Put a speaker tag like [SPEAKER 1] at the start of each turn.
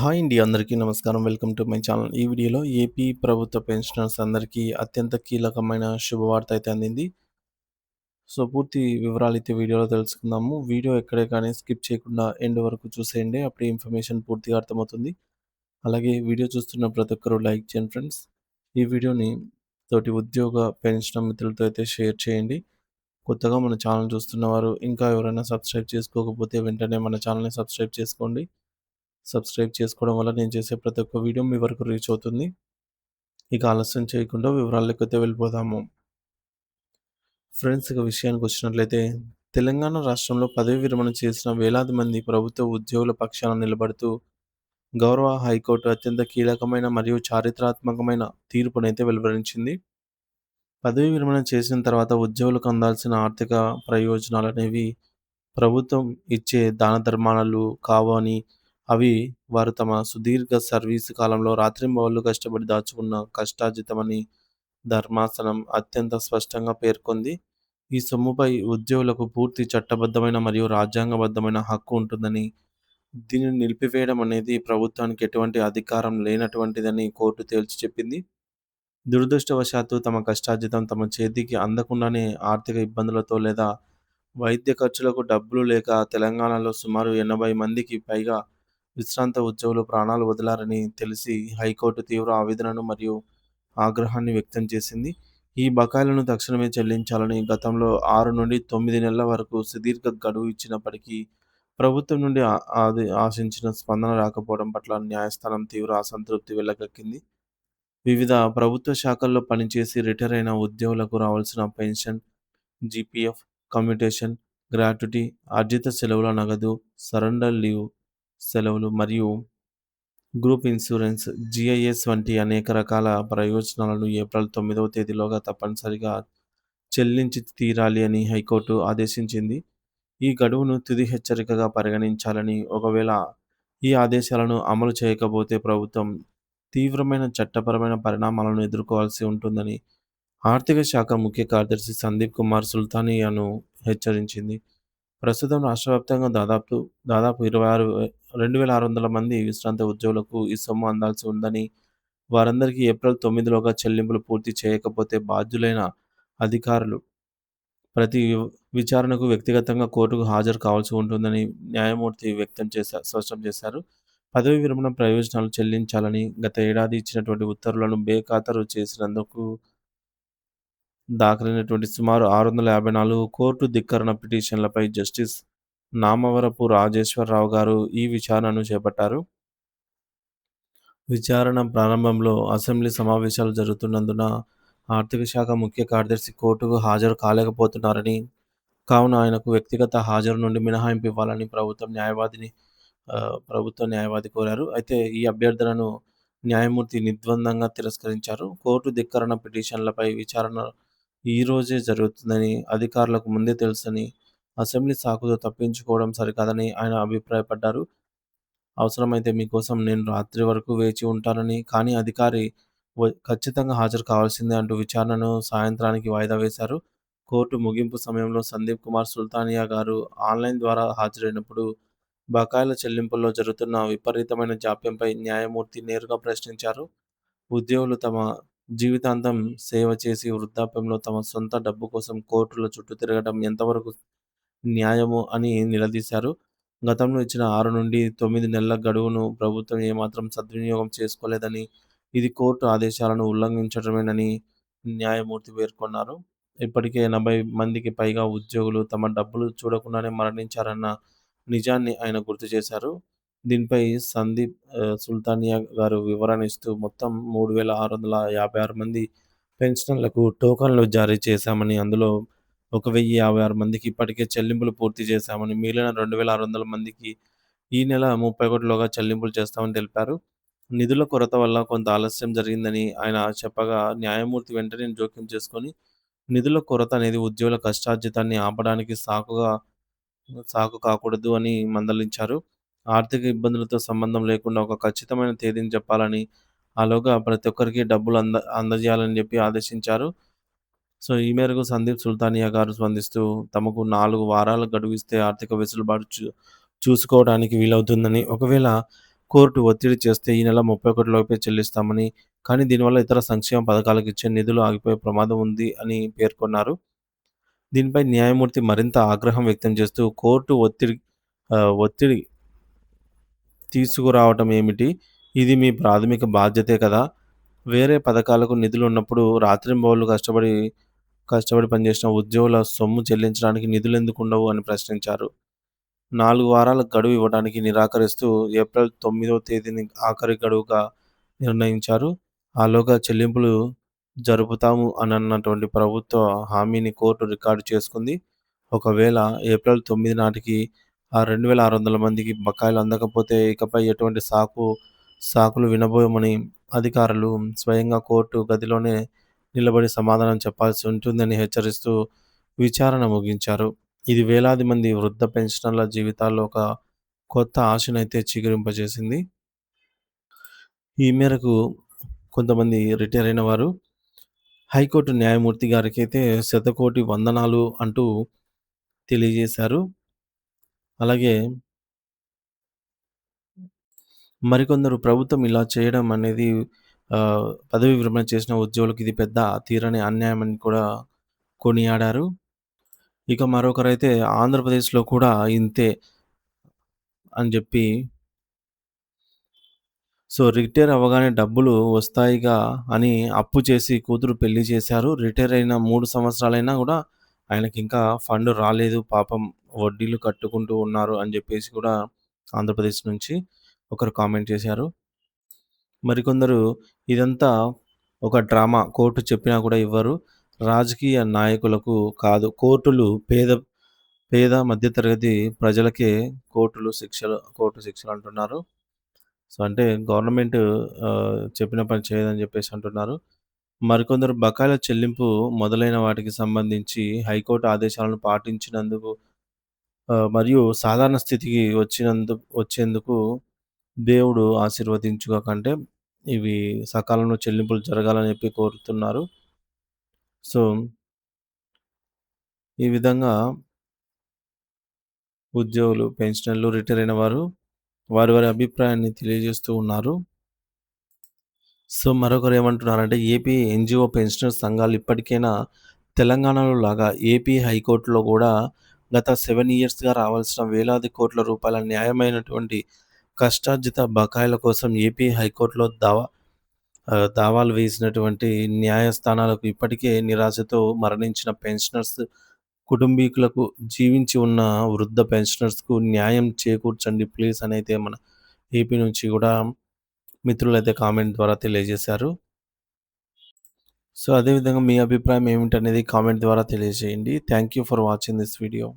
[SPEAKER 1] Hi అండి. అందరికీ నమస్కారం. Welcome to my channel. ఈ వీడియోలో ఏపీ ప్రభుత్వ పెన్షనర్స్ అందరికీ అత్యంత కీలకమైన శుభవార్త అయితే అందింది. సో, పూర్తి వివరాలైతే వీడియోలో తెలుసుకుందాము. వీడియో ఎక్కడే కానీ స్కిప్ చేయకుండా ఎండ్ వరకు చూసేయండి. అప్పుడే ఇన్ఫర్మేషన్ పూర్తిగా అర్థమవుతుంది. అలాగే వీడియో చూస్తున్న ప్రతి ఒక్కరు లైక్ చేయండి ఫ్రెండ్స్. ఈ వీడియోని తోటి ఉద్యోగ పెన్షనర్ మిత్రులతో అయితే షేర్ చేయండి. కొత్తగా మన ఛానల్ చూస్తున్న వారు ఇంకా ఎవరైనా సబ్స్క్రైబ్ చేసుకోకపోతే వెంటనే మన ఛానల్‌ని సబ్స్క్రైబ్ చేసుకోండి. సబ్స్క్రైబ్ చేసుకోవడం వల్ల నేను చేసే ప్రతి ఒక్క వీడియో మీ వరకు రీచ్ అవుతుంది. ఇక ఆలస్యం చేయకుండా వివరాల్లోకైతే వెళ్ళిపోదాము. ఫ్రెండ్స్, ఇక విషయానికొచ్చినట్లయితే తెలంగాణ రాష్ట్రంలో పదవీ విరమణ చేసిన వేలాది మంది ప్రభుత్వ ఉద్యోగుల పక్షాన నిలబడుతూ గౌరవ హైకోర్టు అత్యంత కీలకమైన మరియు చారిత్రాత్మకమైన తీర్పునైతే వెలువరించింది. పదవీ విరమణ చేసిన తర్వాత ఉద్యోగులకు అందాల్సిన ఆర్థిక ప్రయోజనాలనేవి ప్రభుత్వం ఇచ్చే దాన ధర్మాలు కావు అని, అవి వారు తమ సుదీర్ఘ సర్వీసు కాలంలో రాత్రింబవళ్ళు కష్టపడి దాచుకున్న కష్టార్జితమని ధర్మాసనం అత్యంత స్పష్టంగా పేర్కొంది. ఈ సొమ్ముపై ఉద్యోగులకు పూర్తి చట్టబద్ధమైన మరియు రాజ్యాంగబద్ధమైన హక్కు ఉంటుందని, దీనిని నిలిపివేయడం అనేది ప్రభుత్వానికి ఎటువంటి అధికారం లేనటువంటిదని కోర్టు తేల్చి చెప్పింది. దురదృష్టవశాత్తు తమ కష్టార్జితం తమ చేతికి అందకుండానే ఆర్థిక ఇబ్బందులతో లేదా వైద్య ఖర్చులకు డబ్బులు లేక తెలంగాణలో సుమారు 80 మందికి పైగా విశ్రాంత ఉద్యోగులు ప్రాణాలు వదిలారని తెలిసి హైకోర్టు తీవ్ర ఆవేదనను మరియు ఆగ్రహాన్ని వ్యక్తం చేసింది. ఈ బకాయిలను తక్షణమే చెల్లించాలని గతంలో 6 నుండి 9 నెలల వరకు సుదీర్ఘ గడువు ఇచ్చినప్పటికీ ప్రభుత్వం నుండి అది ఆశించిన స్పందన రాకపోవడం పట్ల న్యాయస్థానం తీవ్ర అసంతృప్తి వెళ్లగక్కింది. వివిధ ప్రభుత్వ శాఖల్లో పనిచేసి రిటైర్ అయిన ఉద్యోగులకు రావాల్సిన పెన్షన్, జీపీఎఫ్, కమ్యూటేషన్, గ్రాట్యుటీ, ఆర్జిత సెలవుల నగదు, సరెండర్ లీవ్ సెలవులు మరియు గ్రూప్ ఇన్సూరెన్స్, జీఐఎస్ వంటి అనేక రకాల ప్రయోజనాలను ఏప్రిల్ 9వ తేదీలోగా తప్పనిసరిగా చెల్లించి తీరాలి అని హైకోర్టు ఆదేశించింది. ఈ గడువును తుది హెచ్చరికగా పరిగణించాలని, ఒకవేళ ఈ ఆదేశాలను అమలు చేయకపోతే ప్రభుత్వం తీవ్రమైన చట్టపరమైన పరిణామాలను ఎదుర్కోవాల్సి ఉంటుందని ఆర్థిక శాఖ ముఖ్య కార్యదర్శి సందీప్ కుమార్ సుల్తానియాను హెచ్చరించింది. ప్రస్తుతం రాష్ట్ర వ్యాప్తంగా దాదాపు 2600 మంది విశ్రాంత ఉద్యోగులకు ఈ సొమ్ము అందాల్సి ఉందని, వారందరికీ ఏప్రిల్ 9లోగా చెల్లింపులు పూర్తి చేయకపోతే బాధ్యులైన అధికారులు ప్రతి విచారణకు వ్యక్తిగతంగా కోర్టుకు హాజరు కావాల్సి ఉంటుందని న్యాయమూర్తి స్పష్టం చేశారు. పదవీ విరమణ ప్రయోజనాలు చెల్లించాలని గత ఏడాది ఇచ్చినటువంటి ఉత్తర్వులను బేఖాతరు చేసినందుకు దాఖలైనటువంటి సుమారు 654 కోర్టు ధిక్కరణ పిటిషన్లపై జస్టిస్ నామవరపు రాజేశ్వరరావు గారు ఈ విచారణను చేపట్టారు. విచారణ ప్రారంభంలో అసెంబ్లీ సమావేశాలు జరుగుతున్నందున ఆర్థిక శాఖ ముఖ్య కార్యదర్శి కోర్టుకు హాజరు కాలేకపోతున్నారని, కావున ఆయనకు వ్యక్తిగత హాజరు నుండి మినహాయింపు ఇవ్వాలని ప్రభుత్వ న్యాయవాది కోరారు. అయితే ఈ అభ్యర్థనను న్యాయమూర్తి నిర్ద్వందంగా తిరస్కరించారు. కోర్టు ధిక్కరణ పిటిషన్లపై విచారణ ఈ రోజే జరుగుతుందని అధికారులకు ముందే తెలుసని, అసెంబ్లీ సాకుతో తప్పించుకోవడం సరికాదని ఆయన అభిప్రాయపడ్డారు. అవసరమైతే మీకోసం నేను రాత్రి వరకు వేచి ఉంటానని, కానీ అధికారి ఖచ్చితంగా హాజరు కావాల్సిందే అంటూ విచారణను సాయంత్రానికి వాయిదా వేశారు. కోర్టు ముగింపు సమయంలో సందీప్ కుమార్ సుల్తానియా గారు ఆన్‌లైన్ ద్వారా హాజరైనప్పుడు బకాయిల చెల్లింపుల్లో జరుగుతున్న విపరీతమైన జాప్యంపై న్యాయమూర్తి నేరుగా ప్రశ్నించారు. ఉద్యోగులు తమ జీవితాంతం సేవ చేసి వృద్ధాప్యంలో తమ సొంత డబ్బు కోసం కోర్టుల చుట్టూ తిరగడం ఎంతవరకు న్యాయము అని నిలదీశారు. గతంలో ఇచ్చిన 6-9 నెలల గడువును ప్రభుత్వం ఏమాత్రం సద్వినియోగం చేసుకోలేదని, ఇది కోర్టు ఆదేశాలను ఉల్లంఘించడమేనని న్యాయమూర్తి పేర్కొన్నారు. ఇప్పటికే 80 మందికి పైగా ఉద్యోగులు తమ డబ్బులు చూడకుండానే మరణించారన్న నిజాన్ని ఆయన గుర్తు చేశారు. దీనిపై సుల్తానియా గారు వివరణ ఇస్తూ మొత్తం 3656 మంది పెన్షనర్లకు టోకన్‌లు జారీ చేశామని, అందులో 1056 మందికి ఇప్పటికే చెల్లింపులు పూర్తి చేశామని, మిగిలిన 2600 మందికి ఈ నెల 31లోగా చెల్లింపులు చేస్తామని తెలిపారు. నిధుల కొరత వల్ల కొంత ఆలస్యం జరిగిందని ఆయన చెప్పగా, న్యాయమూర్తి వెంటనే జోక్యం చేసుకొని, నిధుల కొరత అనేది ఉద్యోగుల కష్టార్జితాన్ని ఆపడానికి సాకు కాకూడదు అని మందలించారు. ఆర్థిక ఇబ్బందులతో సంబంధం లేకుండా ఒక ఖచ్చితమైన తేదీని చెప్పాలని, ఆలోగా ప్రతి ఒక్కరికి డబ్బులు అందజేయాలని చెప్పి ఆదేశించారు. సో, ఈ మేరకు సందీప్ సుల్తానియా గారు స్పందిస్తూ, తమకు 4 వారాల గడువిస్తే ఆర్థిక వెసులుబాటు చూసుకోవడానికి వీలవుతుందని, ఒకవేళ కోర్టు ఒత్తిడి చేస్తే ఈ నెల 31 లోపే చెల్లిస్తామని, కానీ దీనివల్ల ఇతర సంక్షేమ పథకాలకు ఇచ్చే నిధులు ఆగిపోయే ప్రమాదం ఉంది అని పేర్కొన్నారు. దీనిపై న్యాయమూర్తి మరింత ఆగ్రహం వ్యక్తం చేస్తూ కోర్టు ఒత్తిడి తీసుకురావటం ఏమిటి? ఇది మీ ప్రాథమిక బాధ్యతే కదా! వేరే పథకాలకు నిధులున్నప్పుడు రాత్రింబవళ్లు కష్టపడి పనిచేసిన ఉద్యోగుల సొమ్ము చెల్లించడానికి నిధులెందుకుండవు అని ప్రశ్నించారు. 4 వారాల గడువు ఇవ్వడానికి నిరాకరిస్తూ ఏప్రిల్ 9వ తేదీని ఆఖరి గడువుగా నిర్ణయించారు. ఆలోగా చెల్లింపులు జరుపుతాము అనన్నటువంటి ప్రభుత్వ హామీని కోర్టు రికార్డు చేసుకుంది. ఒకవేళ ఏప్రిల్ 9 నాటికి ఆ 2600 మందికి బకాయిలు అందకపోతే ఇకపై ఎటువంటి సాకులు వినబోమని అధికారులు స్వయంగా కోర్టు గదిలోనే నిలబడి సమాధానం చెప్పాల్సి ఉంటుందని హెచ్చరిస్తూ విచారణ ముగించారు. ఇది వేలాది మంది వృద్ధ పెన్షనర్ల జీవితాల్లో ఒక కొత్త ఆశనైతే చిగురింపజేసింది. ఈ మేరకు కొంతమంది రిటైర్ అయిన వారు హైకోర్టు న్యాయమూర్తి గారికైతే శతకోటి వందనాలు అంటూ తెలియజేశారు. అలాగే మరికొందరు ప్రభుత్వం ఇలా చేయడం అనేది పదవీ విరమణ చేసిన ఉద్యోగులకు ఇది పెద్ద తీరని అన్యాయమని కూడా కొనియాడారు. ఇక మరొకరైతే ఆంధ్రప్రదేశ్‌లో కూడా ఇంతే అని జెప్పి రిటైర్ అవ్వగానే డబ్బులు వస్తాయిగా అని అప్పు చేసి కూతురు పెళ్లి చేశారు. రిటైర్ అయిన 3 సంవత్సరాలైనా గూడా ఆయనకింకా ఫండ్ రాలేదు. పాపం వడ్డీలు కట్టుకుంటూ ఉన్నారు అని జెప్పేసి కూడా ఆంధ్రప్రదేశ్ నుంచి ఒకరు కామెంట్ చేశారు. మరికొందరు ఇదంతా ఒక డ్రామా. కోర్టు చెప్పినా కూడా ఇవ్వరు. రాజకీయ నాయకులకు కాదు. పేద మధ్య తరగతి ప్రజలకే కోర్టు శిక్షలు అంటున్నారు. అంటే గవర్నమెంట్ చెప్పిన పని చేయదని జెప్పేసి అంటున్నారు. మరికొందరు బకాయిల చెల్లింపు మొదలైన వాటికి సంబంధించి హైకోర్టు ఆదేశాలను పాటించినందుకు మరియు సాధారణ స్థితికి వచ్చేందుకు దేవుడు ఆశీర్వదించుగాక అంటే ఇవి సకాలంలో చెల్లింపులు జరగాలని చెప్పి కోరుతున్నారు. సో, ఈ విధంగా ఉద్యోగులు, పెన్షనర్లు, రిటైర్ అయిన వారు వారి అభిప్రాయాన్ని తెలియజేస్తూ ఉన్నారు. మరొకరు ఏమంటున్నారంటే ఏపీ ఎన్‌జీఓ పెన్షనర్స్ సంఘాలు ఇప్పటికైనా తెలంగాణలో లాగా ఏపీ హైకోర్టులో గూడా గత 7 ఇయర్స్‌గా రావాల్సిన వేలాది కోట్ల రూపాయల న్యాయమైనటువంటి కష్టార్జిత బకాయిల కోసం ఏపీ హైకోర్టులో దావాలు వేసినటువంటి న్యాయస్థానాలకు ఇప్పటికే నిరాశతో మరణించిన పెన్షనర్స్ కుటుంబీకులకు, జీవించి ఉన్న వృద్ధ పెన్షనర్స్‌కు న్యాయం చేకూర్చండి ప్లీజ్ అనైతే మన ఏపీ నుంచి గూడా మిత్రులైతే కామెంట్ ద్వారా తెలియజేశారు. అదే విధంగా మీ అభిప్రాయం ఏమిటనేది కామెంట్ ద్వారా తెలియజేయండి. Thank you for watching this video.